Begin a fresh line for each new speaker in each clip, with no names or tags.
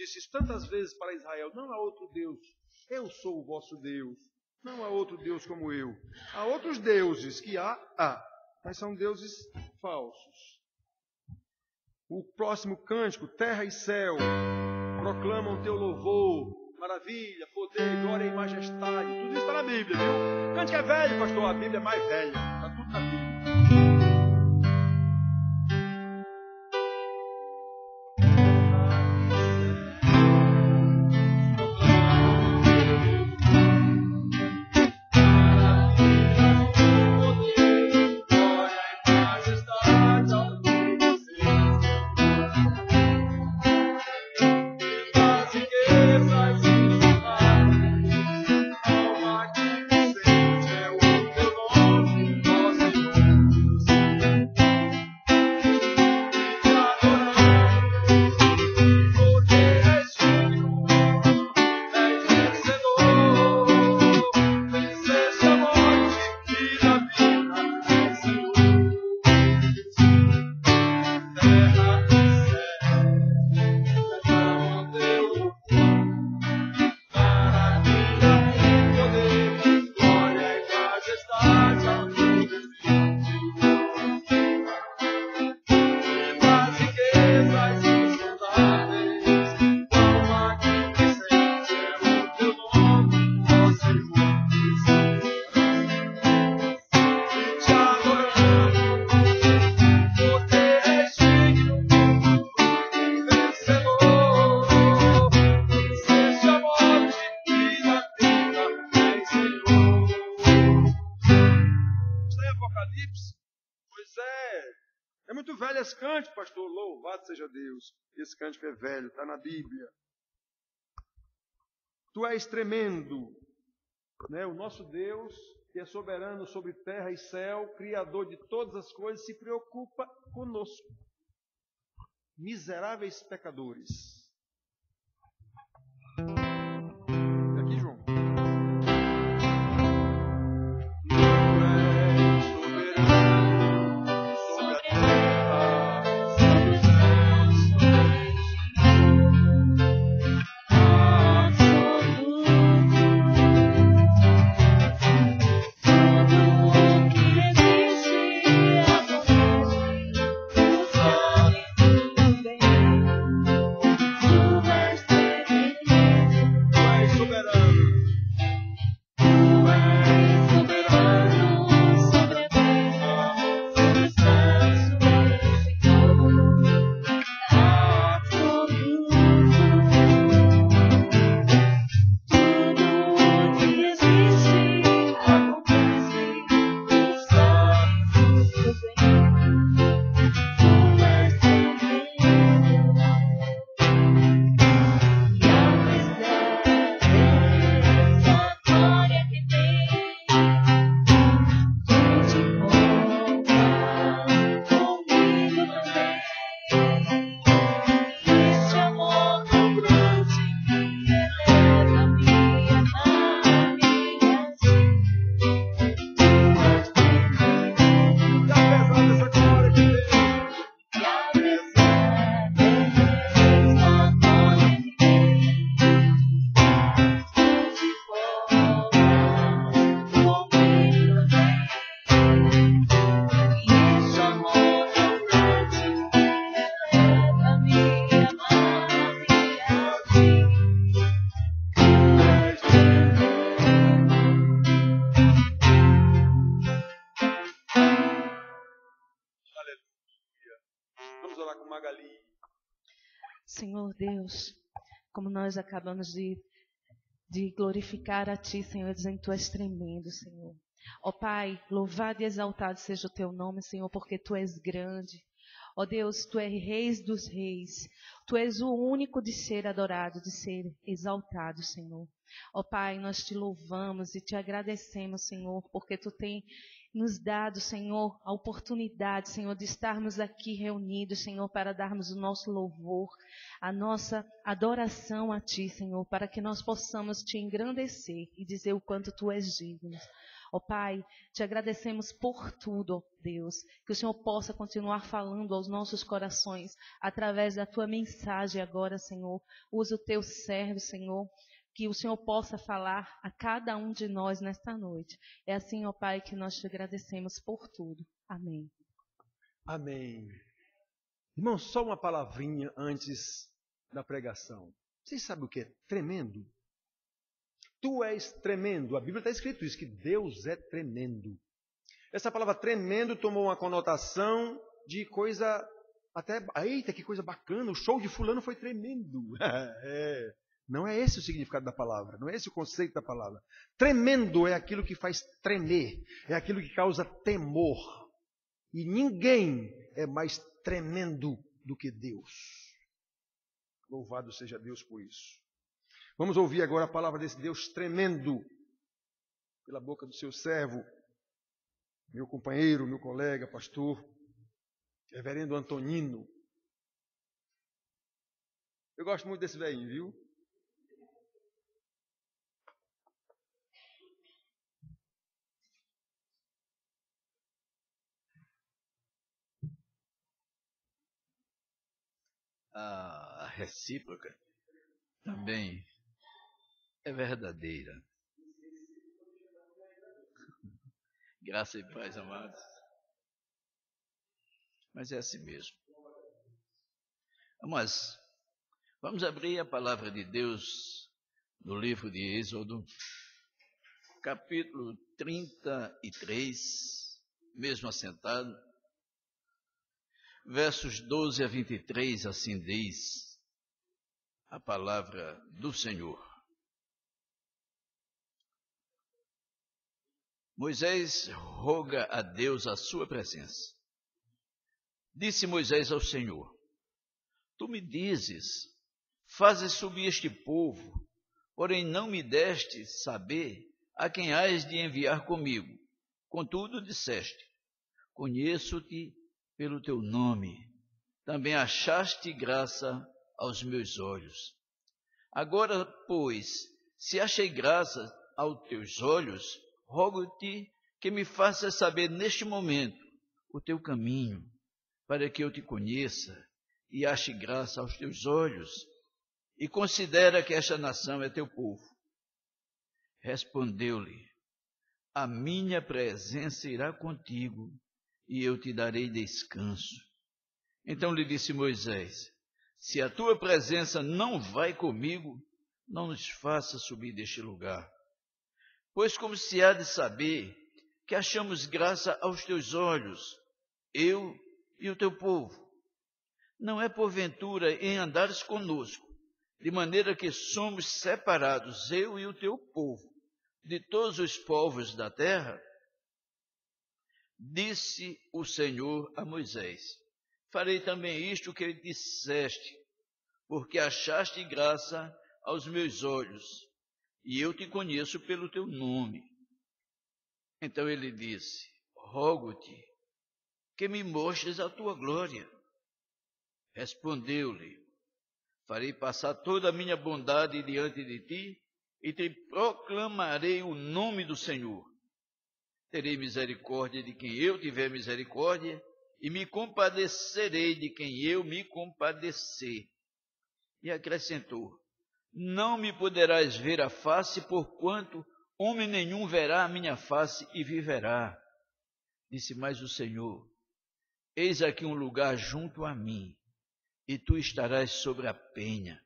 disse isso tantas vezes para Israel: não há outro Deus, eu sou o vosso Deus. Não há outro Deus como eu. Há outros deuses que mas são deuses falsos. O próximo cântico, terra e céu, proclamam teu louvor, maravilha, poder, glória e majestade. Tudo isso está na Bíblia, viu? O cântico é velho, pastor, a Bíblia é mais velha. Está tudo na Bíblia. Esse cântico, pastor, louvado seja Deus. Esse cântico é velho, está na Bíblia. Tu és tremendo, né? O nosso Deus, que é soberano sobre terra e céu, criador de todas as coisas, se preocupa conosco, miseráveis pecadores. Aqui, João.
Senhor Deus, como nós acabamos de glorificar a Ti, Senhor, dizendo que Tu és tremendo, Senhor. Ó Pai, louvado e exaltado seja o Teu nome, Senhor, porque Tu és grande. Ó Deus, Tu és Reis dos Reis. Tu és o único de ser adorado, de ser exaltado, Senhor. Ó Pai, nós Te louvamos e Te agradecemos, Senhor, porque Tu tem nos dado, Senhor, a oportunidade, Senhor, de estarmos aqui reunidos, Senhor, para darmos o nosso louvor, a nossa adoração a Ti, Senhor, para que nós possamos Te engrandecer e dizer o quanto Tu és digno. Ó Pai, te agradecemos por tudo, ó Deus, que o Senhor possa continuar falando aos nossos corações através da tua mensagem agora, Senhor. Usa o teu servo, Senhor, que o Senhor possa falar a cada um de nós nesta noite. É assim, ó Pai, que nós te agradecemos por tudo. Amém.
Amém. Irmão, só uma palavrinha antes da pregação. Vocês sabem o que é tremendo? Tu és tremendo. A Bíblia está escrito isso, que Deus é tremendo. Essa palavra tremendo tomou uma conotação de coisa até... Eita, que coisa bacana, o show de fulano foi tremendo. Não é esse o significado da palavra, não é esse o conceito da palavra. Tremendo é aquilo que faz tremer, é aquilo que causa temor. E ninguém é mais tremendo do que Deus. Louvado seja Deus por isso. Vamos ouvir agora a palavra desse Deus tremendo, pela boca do seu servo, meu companheiro, meu colega, pastor, reverendo Antonino. Eu gosto muito desse velhinho, viu?
A recíproca também é verdadeira. Graça e paz, amados. Mas é assim mesmo. Mas vamos abrir a palavra de Deus no livro de Êxodo, capítulo 33, mesmo assentado, versos 12 a 23, assim diz a palavra do Senhor. Moisés roga a Deus a sua presença. Disse Moisés ao Senhor: Tu me dizes, fazes subir este povo, porém não me deste saber a quem hás de enviar comigo. Contudo disseste: Conheço-te pelo teu nome, também achaste graça aos meus olhos. Agora, pois, se achei graça aos teus olhos, rogo-te que me faças saber neste momento o teu caminho, para que eu te conheça e ache graça aos teus olhos, e considera que esta nação é teu povo. Respondeu-lhe: A minha presença irá contigo, e eu te darei descanso. Então lhe disse Moisés: Se a tua presença não vai comigo, não nos faça subir deste lugar. Pois como se há de saber que achamos graça aos teus olhos, eu e o teu povo? Não é porventura em andares conosco, de maneira que somos separados, eu e o teu povo, de todos os povos da terra? Disse o Senhor a Moisés: Farei também isto que disseste, porque achaste graça aos meus olhos, e eu te conheço pelo teu nome. Então ele disse: Rogo-te que me mostres a tua glória. Respondeu-lhe: Farei passar toda a minha bondade diante de ti, e te proclamarei o nome do Senhor. Terei misericórdia de quem eu tiver misericórdia, e me compadecerei de quem eu me compadecer. E acrescentou: Não me poderás ver a face, porquanto homem nenhum verá a minha face e viverá. Disse mais o Senhor: Eis aqui um lugar junto a mim, e tu estarás sobre a penha.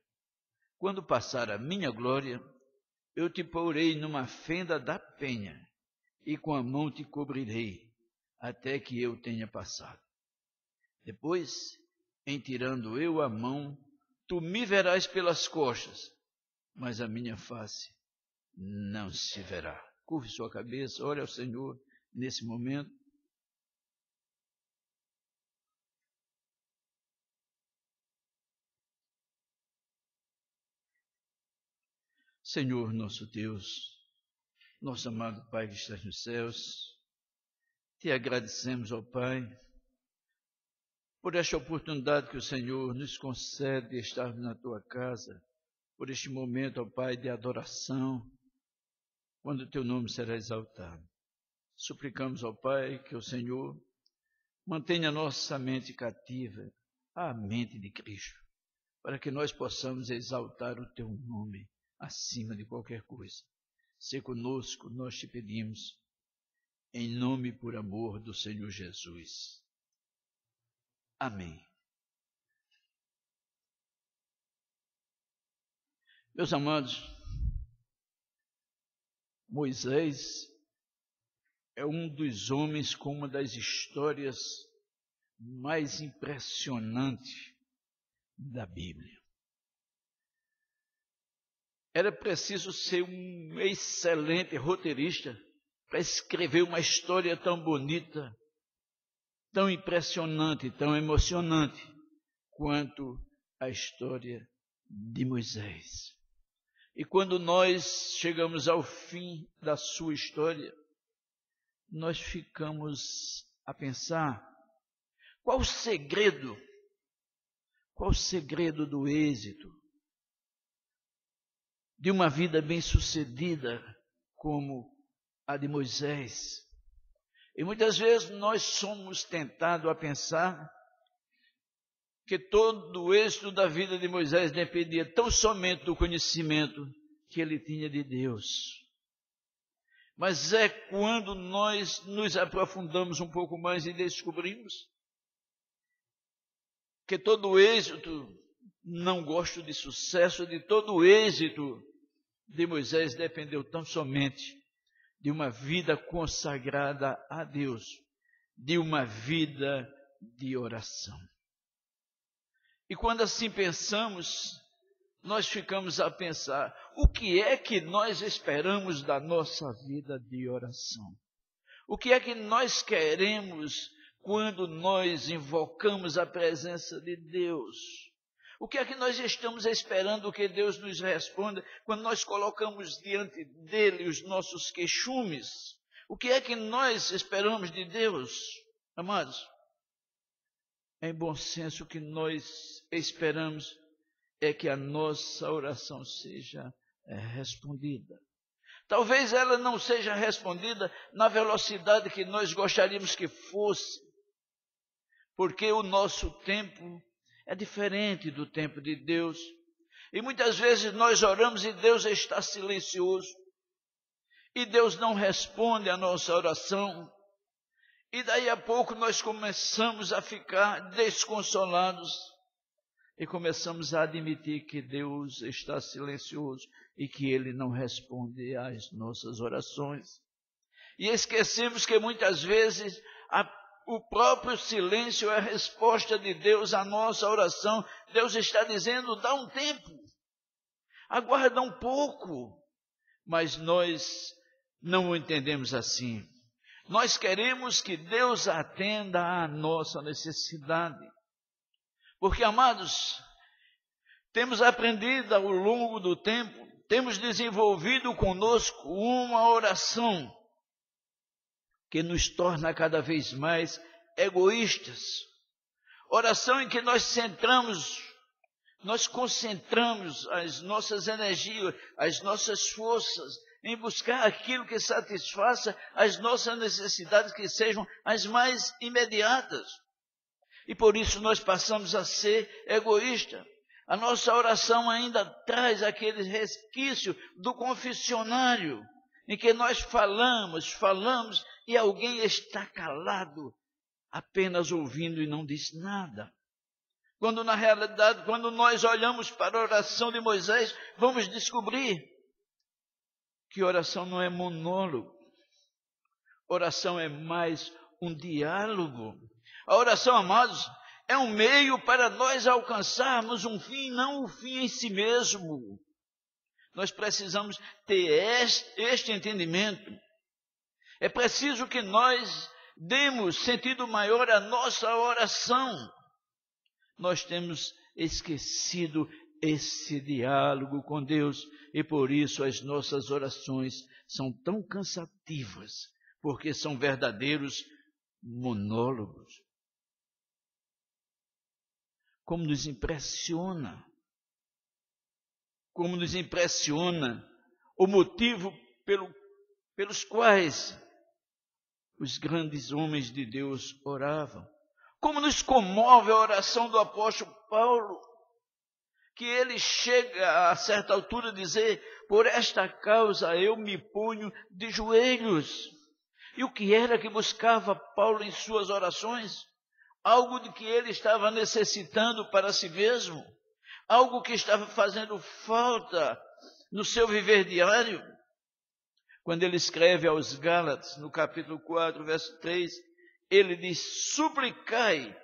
Quando passar a minha glória, eu te porei numa fenda da penha, e com a mão te cobrirei, até que eu tenha passado. Depois, em tirando eu a mão, tu me verás pelas costas, mas a minha face não se verá. Curve sua cabeça, ore ao Senhor nesse momento. Senhor nosso Deus, nosso amado Pai que estás nos céus, te agradecemos, ó Pai, por esta oportunidade que o Senhor nos concede de estar na tua casa, por este momento, ó Pai, de adoração, quando o teu nome será exaltado. Suplicamos ao Pai que o Senhor mantenha nossa mente cativa à mente de Cristo, para que nós possamos exaltar o Teu nome acima de qualquer coisa. Se conosco, nós te pedimos, em nome e por amor do Senhor Jesus. Amém. Meus amados, Moisés é um dos homens com uma das histórias mais impressionantes da Bíblia. Era preciso ser um excelente roteirista para escrever uma história tão bonita, tão impressionante, tão emocionante, quanto a história de Moisés. E quando nós chegamos ao fim da sua história, nós ficamos a pensar, qual o segredo do êxito de uma vida bem-sucedida como a de Moisés? E muitas vezes nós somos tentados a pensar que todo o êxito da vida de Moisés dependia tão somente do conhecimento que ele tinha de Deus. Mas é quando nós nos aprofundamos um pouco mais e descobrimos que todo o êxito, não gosto de sucesso, de todo o êxito de Moisés dependeu tão somente de uma vida consagrada a Deus, de uma vida de oração. E quando assim pensamos, nós ficamos a pensar, o que é que nós esperamos da nossa vida de oração? O que é que nós queremos quando nós invocamos a presença de Deus? O que é que nós estamos esperando que Deus nos responda quando nós colocamos diante dele os nossos queixumes? O que é que nós esperamos de Deus? Amados, em bom senso, o que nós esperamos é que a nossa oração seja respondida. Talvez ela não seja respondida na velocidade que nós gostaríamos que fosse, porque o nosso tempo é diferente do tempo de Deus. E muitas vezes nós oramos e Deus está silencioso. E Deus não responde a nossa oração. E daí a pouco nós começamos a ficar desconsolados. E começamos a admitir que Deus está silencioso e que Ele não responde às nossas orações. E esquecemos que muitas vezes o próprio silêncio é a resposta de Deus à nossa oração. Deus está dizendo, dá um tempo, aguarda um pouco. Mas nós não o entendemos assim. Nós queremos que Deus atenda à nossa necessidade. Porque, amados, temos aprendido ao longo do tempo, temos desenvolvido conosco uma oração que nos torna cada vez mais egoístas. Oração em que nós concentramos as nossas energias, as nossas forças em buscar aquilo que satisfaça as nossas necessidades, que sejam as mais imediatas. E por isso nós passamos a ser egoístas. A nossa oração ainda traz aquele resquício do confessionário, em que nós falamos, e alguém está calado, apenas ouvindo e não diz nada. Quando na realidade, quando nós olhamos para a oração de Moisés, vamos descobrir que oração não é monólogo. Oração é mais um diálogo. A oração, amados, é um meio para nós alcançarmos um fim, não o fim em si mesmo. Nós precisamos ter este entendimento. É preciso que nós demos sentido maior à nossa oração. Nós temos esquecido esse diálogo com Deus e por isso as nossas orações são tão cansativas, porque são verdadeiros monólogos. Como nos impressiona o motivo pelos quais os grandes homens de Deus oravam. Como nos comove a oração do apóstolo Paulo, que ele chega a certa altura a dizer: por esta causa eu me ponho de joelhos. E o que era que buscava Paulo em suas orações? Algo de que ele estava necessitando para si mesmo, algo que estava fazendo falta no seu viver diário. Quando ele escreve aos Gálatas, no capítulo 4, verso 3, ele diz: suplicai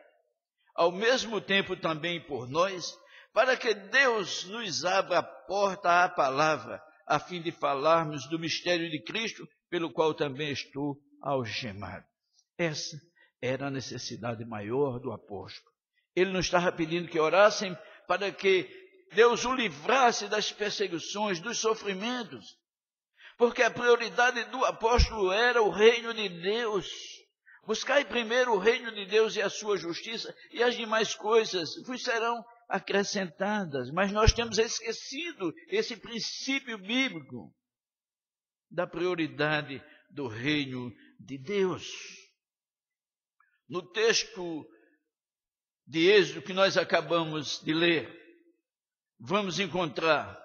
ao mesmo tempo também por nós, para que Deus nos abra a porta à palavra, a fim de falarmos do mistério de Cristo, pelo qual também estou algemado. Essa era a necessidade maior do apóstolo. Ele não estava pedindo que orassem para que Deus o livrasse das perseguições, dos sofrimentos, porque a prioridade do apóstolo era o reino de Deus. Buscai primeiro o reino de Deus e a sua justiça, e as demais coisas vos serão acrescentadas. Mas nós temos esquecido esse princípio bíblico da prioridade do reino de Deus. No texto de Êxodo que nós acabamos de ler, vamos encontrar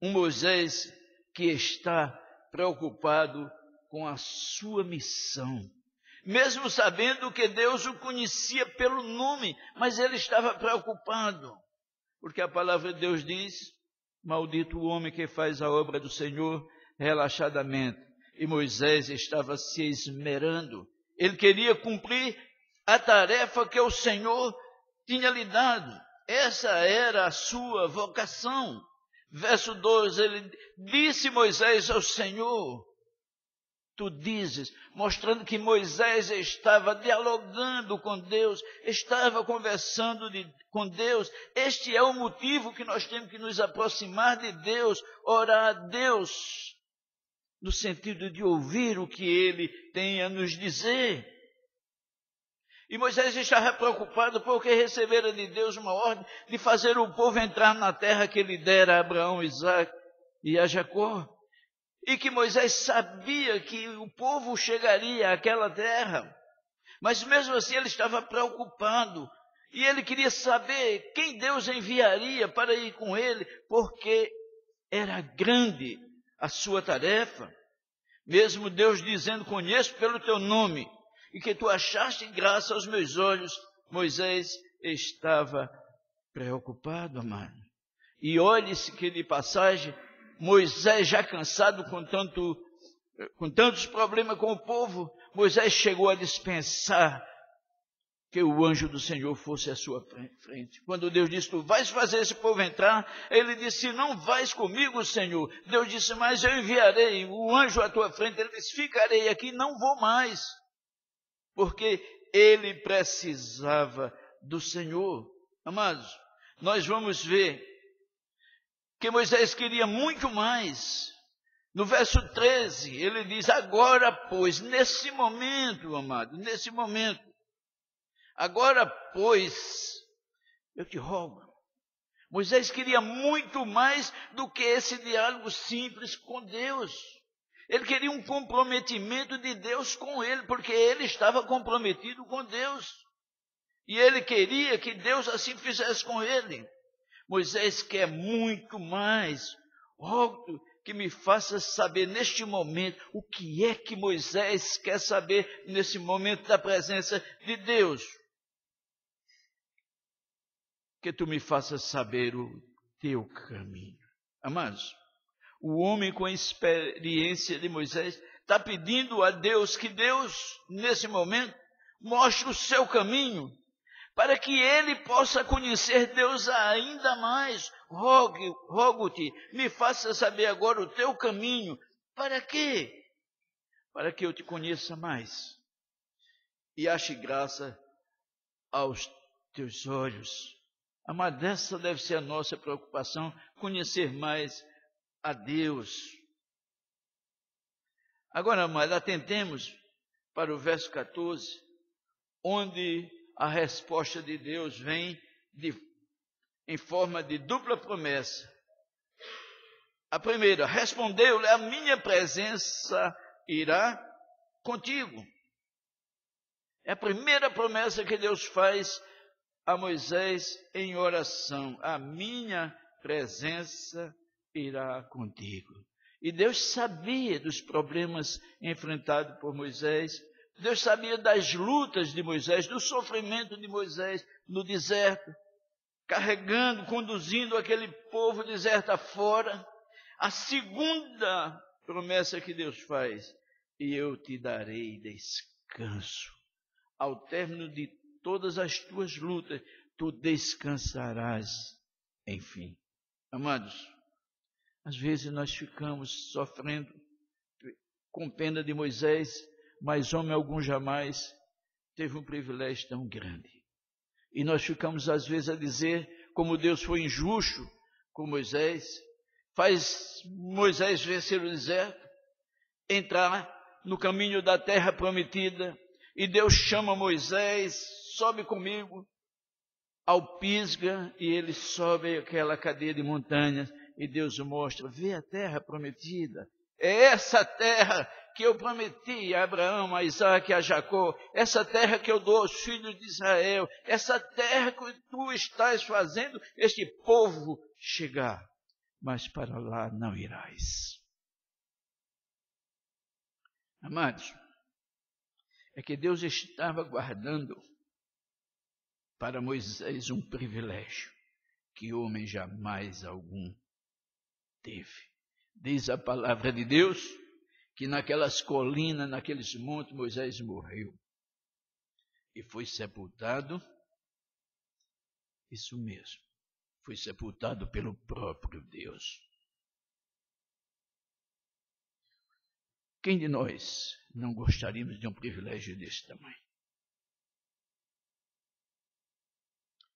um Moisés que está preocupado com a sua missão. Mesmo sabendo que Deus o conhecia pelo nome, mas ele estava preocupado. Porque a palavra de Deus diz: maldito o homem que faz a obra do Senhor relaxadamente. E Moisés estava se esmerando. Ele queria cumprir a tarefa que o Senhor tinha lhe dado. Essa era a sua vocação. Verso 12, ele disse Moisés ao Senhor: tu dizes, mostrando que Moisés estava dialogando com Deus, estava conversando com Deus. Este é o motivo que nós temos que nos aproximar de Deus, orar a Deus, no sentido de ouvir o que Ele tem a nos dizer. E Moisés estava preocupado porque recebera de Deus uma ordem de fazer o povo entrar na terra que ele dera a Abraão, Isaque e a Jacó. E que Moisés sabia que o povo chegaria àquela terra. Mas mesmo assim ele estava preocupado. E ele queria saber quem Deus enviaria para ir com ele, porque era grande a sua tarefa. Mesmo Deus dizendo: conheço pelo teu nome, e que tu achaste graça aos meus olhos, Moisés estava preocupado, amado. E olhe-se que de passagem, Moisés, já cansado com tantos problemas com o povo, Moisés chegou a dispensar que o anjo do Senhor fosse à sua frente. Quando Deus disse: tu vais fazer esse povo entrar, ele disse: não vais comigo, Senhor. Deus disse: mas eu enviarei o anjo à tua frente. Ele disse: ficarei aqui, não vou mais. Porque ele precisava do Senhor. Amados, nós vamos ver que Moisés queria muito mais. No verso 13, ele diz: agora, pois, nesse momento, amado, nesse momento, agora, pois, eu te rogo. Moisés queria muito mais do que esse diálogo simples com Deus. Ele queria um comprometimento de Deus com ele, porque ele estava comprometido com Deus. E ele queria que Deus assim fizesse com ele. Moisés quer muito mais. Rogo que me faça saber neste momento o que é que Moisés quer saber nesse momento da presença de Deus. Que tu me faças saber o teu caminho. Amados, o homem com a experiência de Moisés está pedindo a Deus que Deus, nesse momento, mostre o seu caminho, para que ele possa conhecer Deus ainda mais. Rogo-te, me faça saber agora o teu caminho. Para quê? Para que eu te conheça mais e ache graça aos teus olhos. Amado, essa deve ser a nossa preocupação, conhecer mais a Deus. Agora, amado, atentemos para o verso 14, onde a resposta de Deus vem em forma de dupla promessa. A primeira: respondeu-lhe: a minha presença irá contigo. É a primeira promessa que Deus faz a Moisés em oração. A minha presença irá contigo. E Deus sabia dos problemas enfrentados por Moisés. Deus sabia das lutas de Moisés, do sofrimento de Moisés no deserto, carregando, conduzindo aquele povo deserto afora. A segunda promessa que Deus faz: e eu te darei descanso. Ao término de todas as tuas lutas, tu descansarás, enfim. Amados, às vezes nós ficamos sofrendo com pena de Moisés, mas homem algum jamais teve um privilégio tão grande. E nós ficamos às vezes a dizer como Deus foi injusto com Moisés, faz Moisés vencer o deserto, entrar no caminho da terra prometida, e Deus chama Moisés, sobe comigo ao Pisga, e ele sobe aquela cadeia de montanhas, e Deus mostra: vê a terra prometida, é essa terra que eu prometi a Abraão, a Isaac e a Jacó, essa terra que eu dou aos filhos de Israel, essa terra que tu estás fazendo este povo chegar, mas para lá não irás. Amados, é que Deus estava guardando para Moisés um privilégio que homem jamais algum teve. Diz a palavra de Deus que naquelas colinas, naqueles montes, Moisés morreu e foi sepultado, isso mesmo, foi sepultado pelo próprio Deus. Quem de nós não gostaríamos de um privilégio desse tamanho?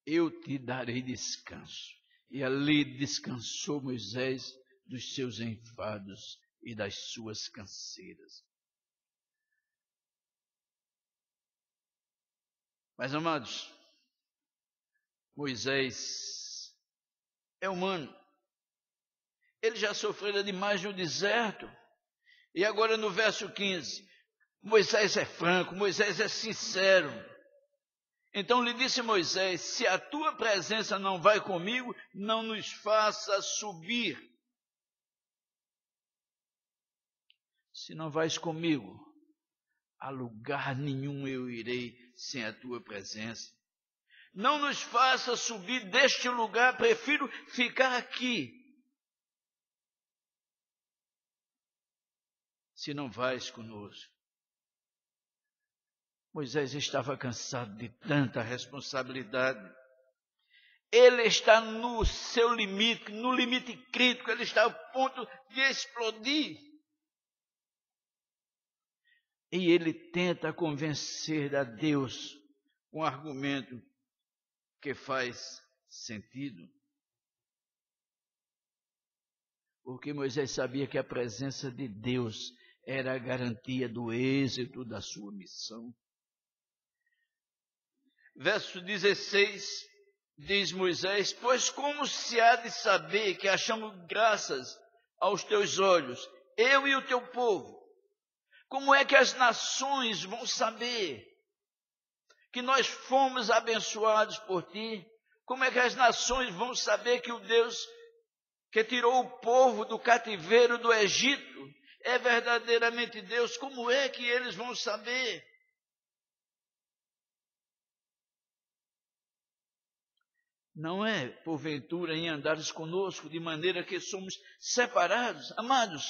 Eu te darei descanso. E ali descansou Moisés dos seus enfados e das suas canseiras. Mas, amados, Moisés é humano. Ele já sofreu demais no deserto. E agora no verso 15, Moisés é franco, Moisés é sincero. Então lhe disse Moisés: se a tua presença não vai comigo, não nos faça subir. Se não vais comigo, a lugar nenhum eu irei sem a tua presença. Não nos faça subir deste lugar, prefiro ficar aqui. Se não vais conosco. Moisés estava cansado de tanta responsabilidade. Ele está no seu limite, no limite crítico, ele está a ponto de explodir. E ele tenta convencer a Deus com um argumento que faz sentido. Porque Moisés sabia que a presença de Deus era a garantia do êxito da sua missão. Verso 16, diz Moisés: pois como se há de saber que achamos graças aos teus olhos, eu e o teu povo? Como é que as nações vão saber que nós fomos abençoados por ti? Como é que as nações vão saber que o Deus que tirou o povo do cativeiro do Egito é verdadeiramente Deus? Como é que eles vão saber? Não é, porventura, em andares conosco, de maneira que somos separados. Amados,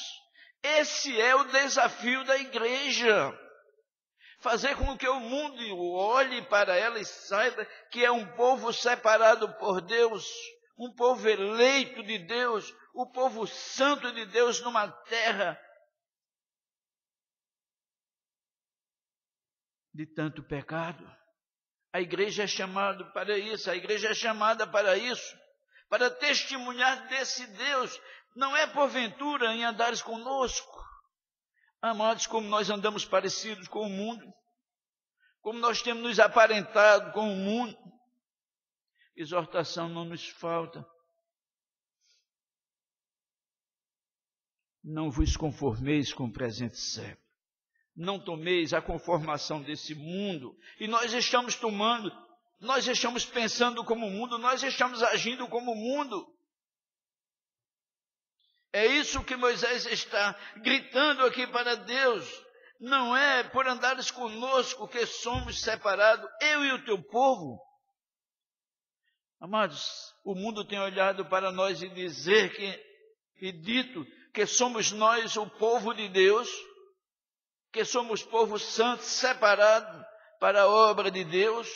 esse é o desafio da igreja. Fazer com que o mundo olhe para ela e saiba que é um povo separado por Deus, um povo eleito de Deus, o povo santo de Deus numa terra de tanto pecado. A igreja é chamada para isso, a igreja é chamada para isso, para testemunhar desse Deus. Não é porventura em andares conosco. Amados, como nós andamos parecidos com o mundo, como nós temos nos aparentado com o mundo, exortação não nos falta. Não vos conformeis com o presente século. não tomeis a conformação desse mundo. E nós estamos tomando, nós estamos pensando como o mundo, nós estamos agindo como o mundo. É isso que Moisés está gritando aqui para Deus. Não é por andares conosco que somos separados, eu e o teu povo. Amados, o mundo tem olhado para nós e dito que somos nós o povo de Deus, que somos povo santo, separado para a obra de Deus,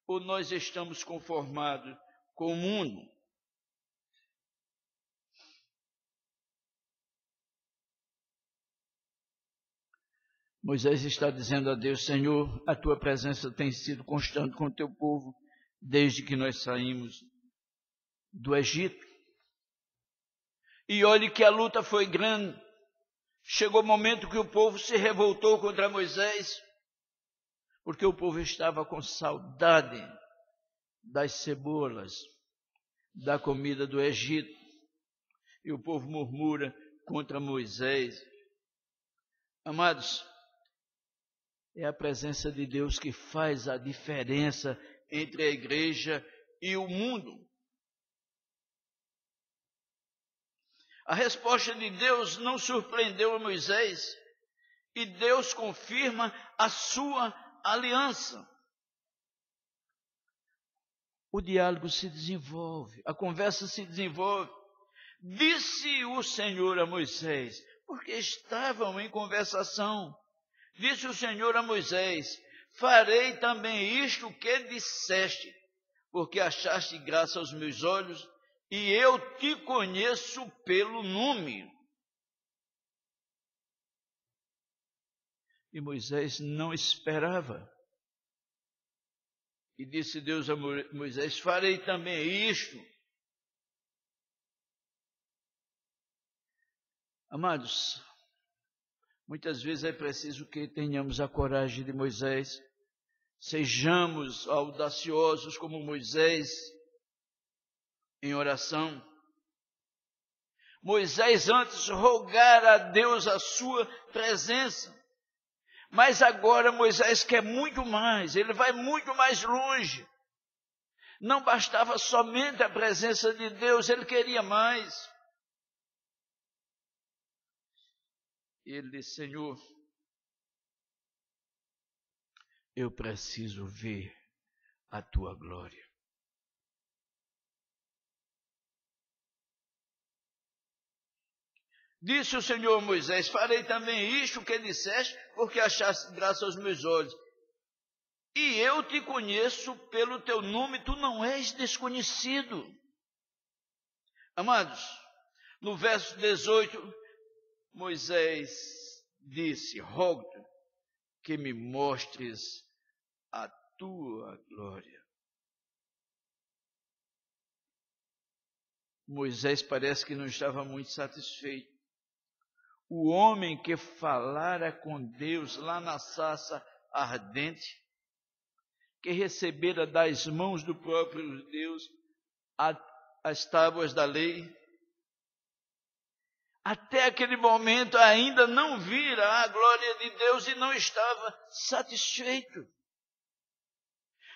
ou nós estamos conformados com o mundo? Moisés está dizendo a Deus: Senhor, a tua presença tem sido constante com o teu povo desde que nós saímos do Egito. E olhe que a luta foi grande. Chegou o momento que o povo se revoltou contra Moisés, porque o povo estava com saudade das cebolas, da comida do Egito. E o povo murmura contra Moisés. Amados, é a presença de Deus que faz a diferença entre a igreja e o mundo. A resposta de Deus não surpreendeu a Moisés, e Deus confirma a sua aliança. O diálogo se desenvolve, a conversa se desenvolve. Disse o Senhor a Moisés, porque estavam em conversação, disse o Senhor a Moisés: farei também isto que disseste, porque achaste graça aos meus olhos, e eu te conheço pelo nome. E Moisés não esperava. E disse Deus a Moisés: farei também isto. Amados, muitas vezes é preciso que tenhamos a coragem de Moisés, sejamos audaciosos como Moisés em oração. Moisés antes rogara a Deus a sua presença, mas agora Moisés quer muito mais, ele vai muito mais longe. Não bastava somente a presença de Deus, ele queria mais. Ele disse: Senhor, eu preciso ver a tua glória. Disse o Senhor a Moisés: farei também isto que disseste, porque achaste graça aos meus olhos. E eu te conheço pelo teu nome, tu não és desconhecido. Amados, no verso 18, Moisés disse: rogo-te que me mostres a tua glória. Moisés parece que não estava muito satisfeito. O homem que falara com Deus lá na sarça ardente, que recebera das mãos do próprio Deus as tábuas da lei, até aquele momento ainda não vira a glória de Deus e não estava satisfeito.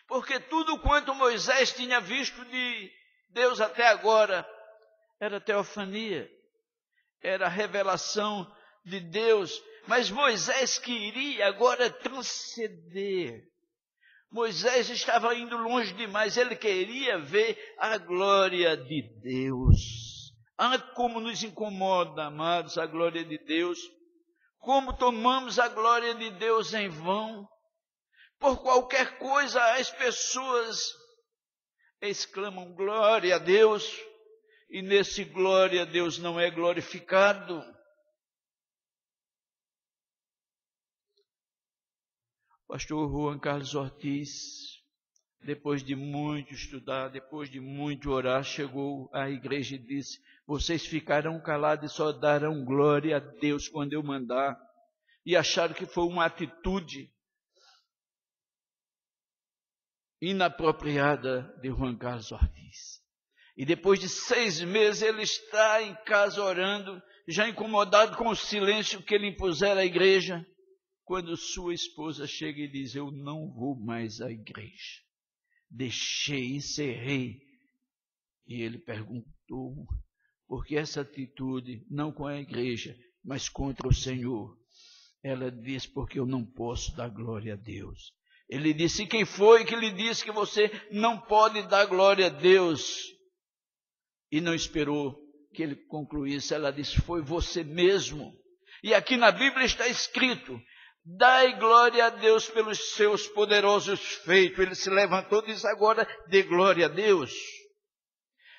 Porque tudo quanto Moisés tinha visto de Deus até agora era teofania, era a revelação de Deus. Mas Moisés queria agora transcender. Moisés estava indo longe demais, ele queria ver a glória de Deus. Ah, como nos incomoda, amados, a glória de Deus. Como tomamos a glória de Deus em vão. Por qualquer coisa as pessoas exclamam glória a Deus. E nesse glória a Deus não é glorificado. Pastor Juan Carlos Ortiz, depois de muito estudar, depois de muito orar, chegou à igreja e disse: vocês ficarão calados e só darão glória a Deus quando eu mandar. E acharam que foi uma atitude inapropriada de Juan Carlos Ortiz. E depois de 6 meses ele está em casa orando, já incomodado com o silêncio que ele impusera à igreja. quando sua esposa chega e diz: eu não vou mais à igreja, deixei, encerrei. E ele perguntou: por que essa atitude, não com a igreja, mas contra o Senhor? Ela disse: porque eu não posso dar glória a Deus. Ele disse: quem foi que lhe disse que você não pode dar glória a Deus? E não esperou que ele concluísse. Ela disse: foi você mesmo. E aqui na Bíblia está escrito: dai glória a Deus pelos seus poderosos feitos. Ele se levantou e disse: agora dê glória a Deus.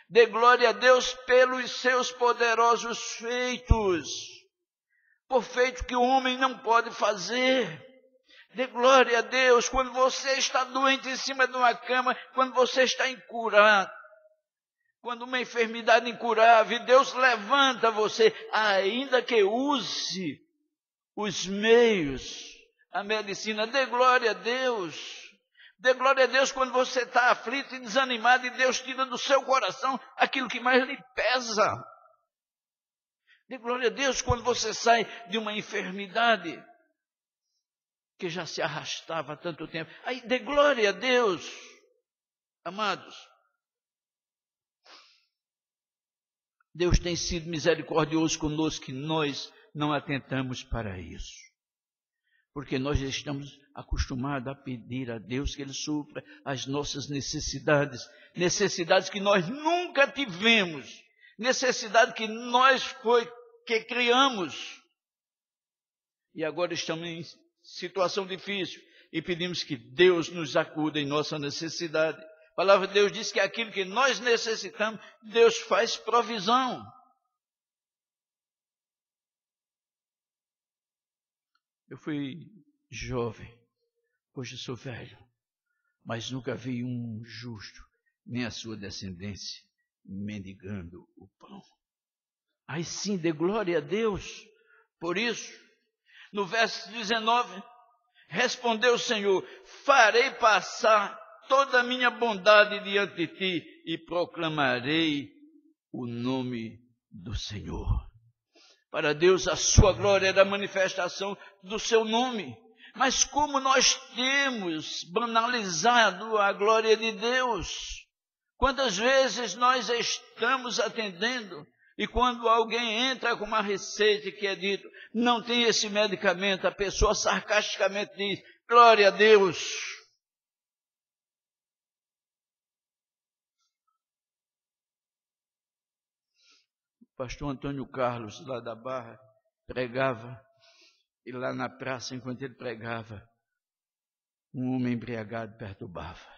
Dê glória a Deus pelos seus poderosos feitos. Por feito que o homem não pode fazer. Dê glória a Deus quando você está doente em cima de uma cama, quando você está incurado, quando uma enfermidade incurável, Deus levanta você, ainda que use os meios, a medicina. Dê glória a Deus. Dê glória a Deus quando você está aflito e desanimado e Deus tira do seu coração aquilo que mais lhe pesa. Dê glória a Deus quando você sai de uma enfermidade que já se arrastava há tanto tempo. Aí, dê glória a Deus. Amados, Deus tem sido misericordioso conosco, que nós não atentamos para isso. Porque nós estamos acostumados a pedir a Deus que Ele supra as nossas necessidades. Necessidades que nós nunca tivemos. Necessidade que nós que criamos. E agora estamos em situação difícil e pedimos que Deus nos acuda em nossa necessidade. A palavra de Deus diz que aquilo que nós necessitamos, Deus faz provisão. Eu fui jovem, hoje sou velho, mas nunca vi um justo, nem a sua descendência, mendigando o pão. Aí sim, dê glória a Deus por isso. No verso 19, respondeu o Senhor: farei passar toda a minha bondade diante de ti e proclamarei o nome do Senhor. Para Deus, a sua glória era a manifestação do seu nome. Mas como nós temos banalizado a glória de Deus? Quantas vezes nós estamos atendendo e quando alguém entra com uma receita que é dito, não tem esse medicamento, a pessoa sarcasticamente diz: glória a Deus. O pastor Antônio Carlos, lá da Barra, pregava, e lá na praça, enquanto ele pregava, um homem embriagado perturbava.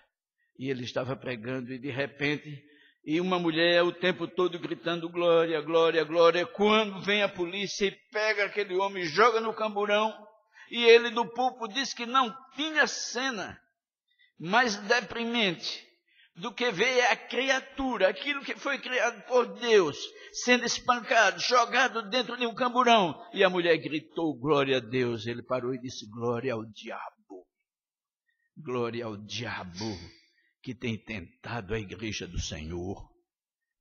E ele estava pregando, e de repente, e uma mulher o tempo todo gritando: glória, glória, glória. Quando vem a polícia e pega aquele homem, joga no camburão, e ele do púlpito disse que não tinha cena mais deprimente do que ver a criatura, aquilo que foi criado por Deus, sendo espancado, jogado dentro de um camburão. E a mulher gritou: glória a Deus. Ele parou e disse: glória ao diabo. Glória ao diabo que tem tentado a igreja do Senhor.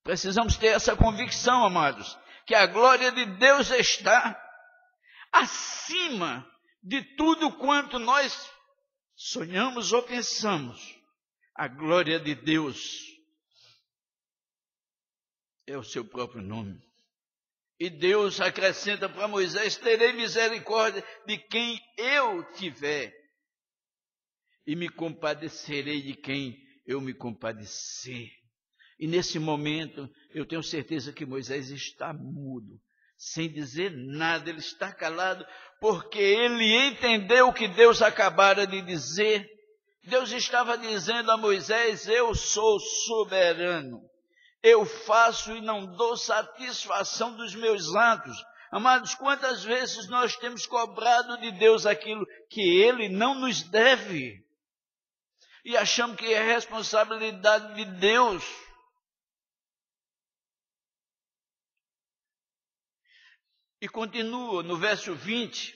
Precisamos ter essa convicção, amados, que a glória de Deus está acima de tudo quanto nós sonhamos ou pensamos. A glória de Deus é o seu próprio nome. E Deus acrescenta para Moisés: terei misericórdia de quem eu tiver, e me compadecerei de quem eu me compadecer. E nesse momento, eu tenho certeza que Moisés está mudo, sem dizer nada. Ele está calado, porque ele entendeu o que Deus acabara de dizer. Deus estava dizendo a Moisés: eu sou soberano. Eu faço e não dou satisfação dos meus atos. Amados, quantas vezes nós temos cobrado de Deus aquilo que Ele não nos deve? E achamos que é responsabilidade de Deus. E continua no verso 20.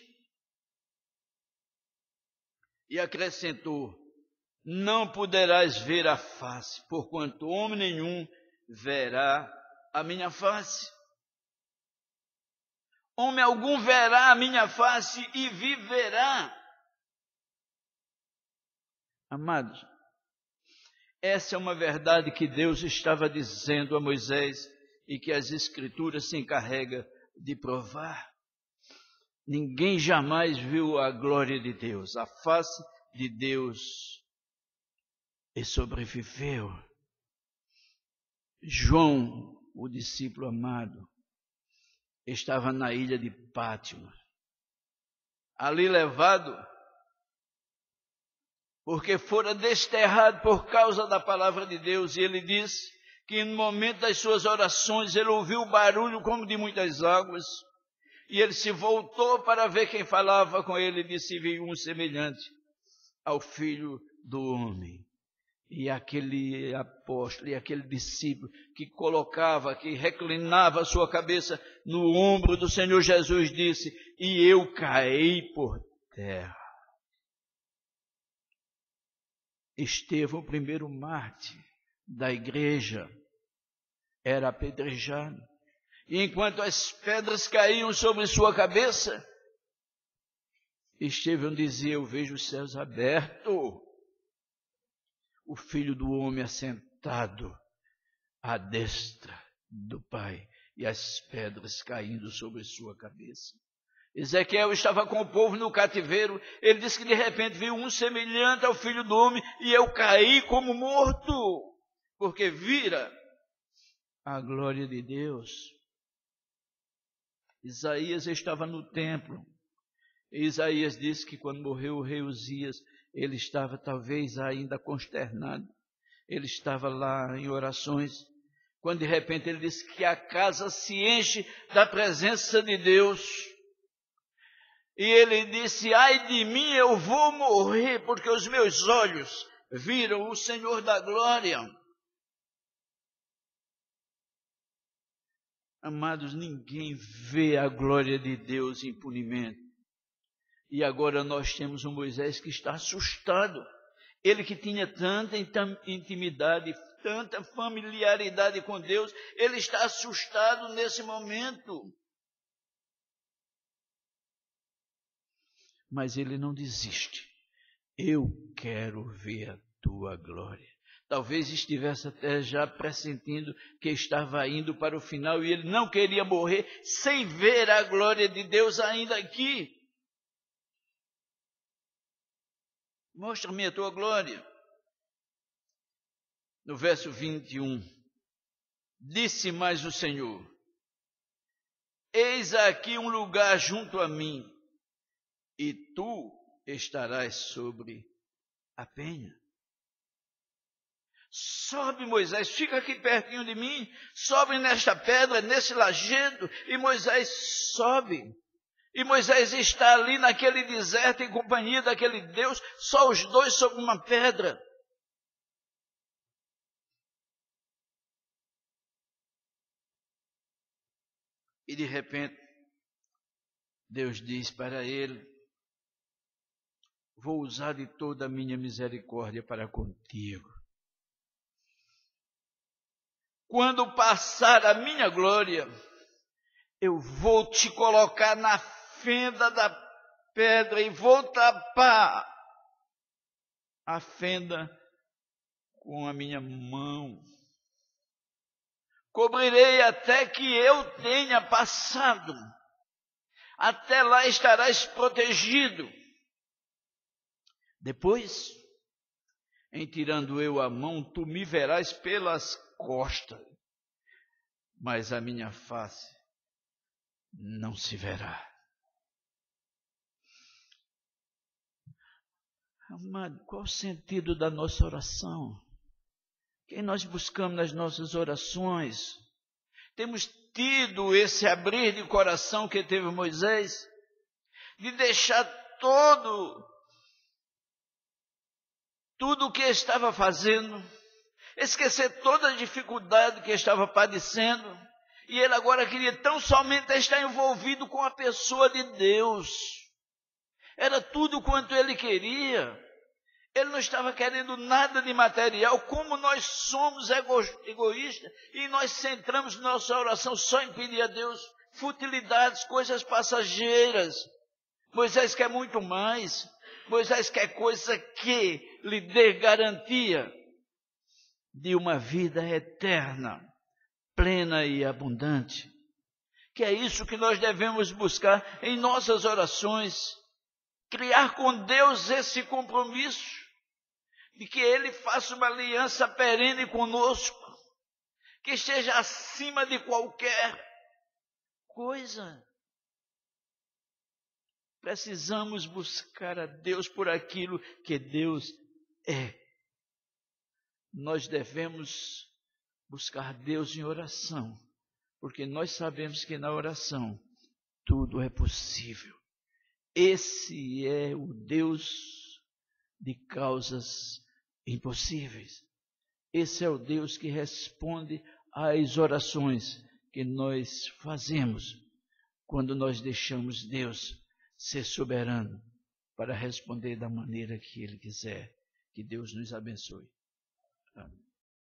E acrescentou: não poderás ver a face, porquanto homem nenhum verá a minha face. homem algum verá a minha face e viverá. Amados, essa é uma verdade que Deus estava dizendo a Moisés e que as Escrituras se encarregam de provar. Ninguém jamais viu a glória de Deus, a face de Deus, e sobreviveu. João, o discípulo amado, estava na ilha de Pátmos, ali levado, porque fora desterrado por causa da palavra de Deus, e ele disse que no momento das suas orações ele ouviu o barulho como de muitas águas, e ele se voltou para ver quem falava com ele, e disse: viu um semelhante ao Filho do Homem. E aquele apóstolo, e aquele discípulo que colocava, que reclinava a sua cabeça no ombro do Senhor Jesus, disse: e eu caí por terra. Estevão, o primeiro mártir da igreja, era apedrejado. E enquanto as pedras caíam sobre sua cabeça, Estevão dizia: eu vejo os céus abertos, o Filho do Homem assentado à destra do Pai, e as pedras caindo sobre sua cabeça. Ezequiel estava com o povo no cativeiro. Ele disse que de repente viu um semelhante ao Filho do Homem, e eu caí como morto, porque vira a glória de Deus. Isaías estava no templo. E Isaías disse que quando morreu o rei Uzias, ele estava talvez ainda consternado. Ele estava lá em orações, quando de repente ele disse que a casa se enche da presença de Deus. E ele disse: ai de mim, eu vou morrer, porque os meus olhos viram o Senhor da glória. Amados, ninguém vê a glória de Deus impunemente. E agora nós temos um Moisés que está assustado. Ele que tinha tanta intimidade, tanta familiaridade com Deus, ele está assustado nesse momento. Mas ele não desiste. Eu quero ver a tua glória. Talvez estivesse até já pressentindo que estava indo para o final e ele não queria morrer sem ver a glória de Deus ainda aqui. Mostra-me a tua glória. No verso 21, disse mais o Senhor: eis aqui um lugar junto a mim, e tu estarás sobre a penha. Sobe, Moisés, fica aqui pertinho de mim, sobe nesta pedra, nesse lajedo. E Moisés sobe. E Moisés está ali naquele deserto em companhia daquele Deus, só os dois sobre uma pedra. E de repente, Deus diz para ele: vou usar de toda a minha misericórdia para contigo. Quando passar a minha glória, eu vou te colocar na fenda da pedra e vou tapar a fenda com a minha mão. Cobrirei até que eu tenha passado. Até lá estarás protegido. Depois, em tirando eu a mão, tu me verás pelas costas, mas a minha face não se verá. Amado, qual o sentido da nossa oração? Quem nós buscamos nas nossas orações? Temos tido esse abrir de coração que teve Moisés, de deixar tudo o que estava fazendo, esquecer toda a dificuldade que estava padecendo, e ele agora queria tão somente estar envolvido com a pessoa de Deus. Era tudo quanto ele queria. Ele não estava querendo nada de material, como nós somos egoístas, e nós centramos nossa oração só em pedir a Deus futilidades, coisas passageiras. Moisés quer muito mais. Moisés quer coisa que lhe dê garantia de uma vida eterna, plena e abundante. Que é isso que nós devemos buscar em nossas orações. Criar com Deus esse compromisso de que Ele faça uma aliança perene conosco, que esteja acima de qualquer coisa. Precisamos buscar a Deus por aquilo que Deus é. Nós devemos buscar Deus em oração, porque nós sabemos que na oração tudo é possível. Esse é o Deus de causas impossíveis. Esse é o Deus que responde às orações que nós fazemos quando nós deixamos Deus ser soberano para responder da maneira que Ele quiser. Que Deus nos abençoe. Amém.